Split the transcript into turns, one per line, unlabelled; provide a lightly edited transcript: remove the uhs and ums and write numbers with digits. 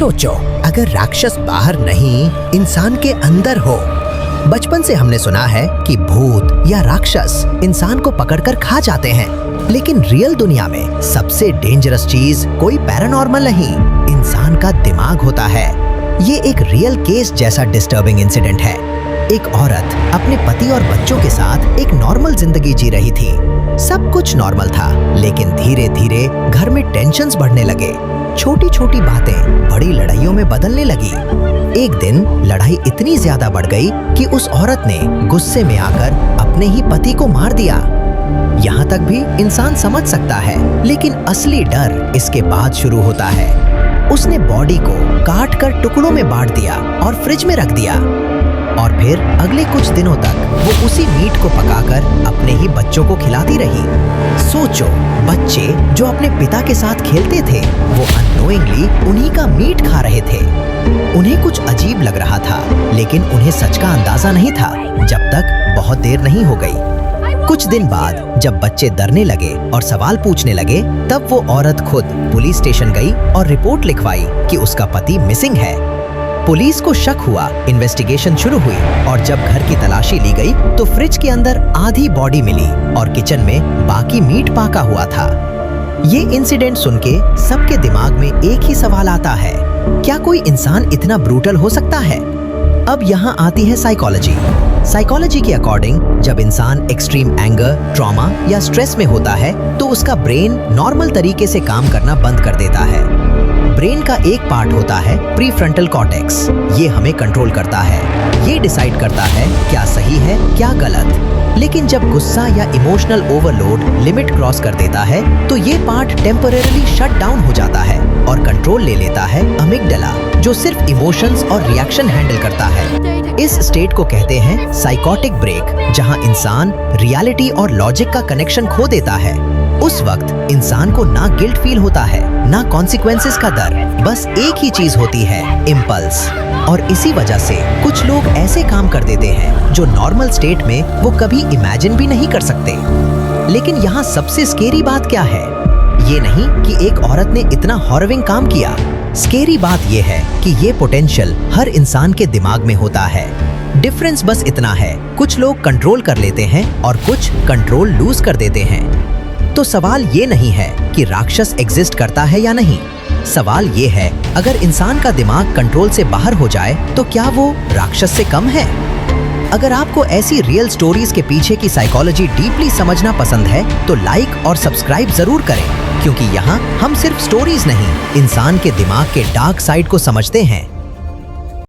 सोचो, अगर राक्षस बाहर नहीं, इंसान के अंदर हो। बचपन से हमने सुना है कि भूत या राक्षस इंसान को पकड़कर खा जाते हैं, लेकिन रियल दुनिया में सबसे डेंजरस चीज कोई पैरानॉर्मल नहीं, इंसान का दिमाग होता है। ये एक रियल केस जैसा डिस्टर्बिंग इंसिडेंट है। एक औरत अपने पति और बच्चों के साथ एक नॉर्मल जिंदगी जी रही थी। सब कुछ नॉर्मल था, लेकिन धीरे धीरे घर में टेंशन्स बढ़ने लगे। छोटी छोटी बातें बड़ी लड़ाइयों में बदलने लगी। एक दिन लड़ाई इतनी ज्यादा बढ़ गई कि उस औरत ने गुस्से में आकर अपने ही पति को मार दिया। यहाँ तक भी इंसान समझ सकता है, लेकिन असली डर इसके बाद शुरू होता है। उसने बॉडी को काट कर टुकड़ों में बांट दिया और फ्रिज में रख दिया, और फिर अगले कुछ दिनों तक वो उसी मीट को पकाकर अपने ही बच्चों को खिलाती रही। सोचो, बच्चे जो अपने पिता के साथ खेलते थे, वो अननोइंगली उन्हीं का मीट खा रहे थे। उन्हें कुछ अजीब लग रहा था, लेकिन उन्हें सच का अंदाजा नहीं था, जब तक बहुत देर नहीं हो गई। कुछ दिन बाद जब बच्चे डरने लगे और सवाल पूछने लगे, तब वो औरत खुद पुलिस स्टेशन गई और रिपोर्ट लिखवाई कि उसका पति मिसिंग है। पुलिस को शक हुआ, इन्वेस्टिगेशन शुरू हुई, और जब घर की तलाशी ली गई तो फ्रिज के अंदर आधी बॉडी मिली और किचन में बाकी मीट पका हुआ था। ये इंसिडेंट सुन के सबके दिमाग में एक ही सवाल आता है, क्या कोई इंसान इतना ब्रूटल हो सकता है? अब यहाँ आती है साइकोलॉजी। साइकोलॉजी के अकॉर्डिंग जब इंसान एक्सट्रीम एंगर, ट्रॉमा या स्ट्रेस में होता है तो उसका ब्रेन नॉर्मल तरीके से काम करना बंद कर देता है। ब्रेन का एक पार्ट होता है प्रीफ्रंटल कॉर्टेक्स। ये हमें कंट्रोल करता है, ये डिसाइड करता है क्या सही है क्या गलत। लेकिन जब गुस्सा या इमोशनल ओवरलोड लिमिट क्रॉस कर देता है तो ये पार्ट टेम्परेरीली शट डाउन हो जाता है और कंट्रोल ले लेता है अमिगडाला, जो सिर्फ इमोशंस और रिएक्शन हैंडल करता है। इस स्टेट को कहते हैं साइकोटिक ब्रेक, जहां इंसान रियलिटी और लॉजिक का कनेक्शन खो देता है। उस वक्त इंसान को ना गिल्ट फील होता है, ना कॉन्सिक्वेंसेस का डर, बस एक ही चीज होती है, इम्पल्स। और इसी वजह से कुछ लोग ऐसे काम कर देते हैं जो नॉर्मल स्टेट में वो कभी इमेजिन भी नहीं कर सकते। लेकिन यहाँ सबसे स्केरी बात क्या है? ये नहीं कि एक औरत ने इतना हॉररिंग काम किया। स्केरी बात ये है कि ये पोटेंशियल हर इंसान के दिमाग में होता है। डिफरेंस बस इतना है, कुछ लोग कंट्रोल कर लेते हैं और कुछ कंट्रोल लूज कर देते हैं। तो सवाल ये नहीं है कि राक्षस एग्जिस्ट करता है या नहीं। सवाल ये है, अगर इंसान का दिमाग कंट्रोल से बाहर हो जाए तो क्या वो राक्षस से कम है? अगर आपको ऐसी रियल स्टोरीज के पीछे की साइकोलॉजी डीपली समझना पसंद है तो लाइक और सब्सक्राइब जरूर करें, क्योंकि यहाँ हम सिर्फ स्टोरीज नहीं, इंसान के दिमाग के डार्क साइड को समझते हैं।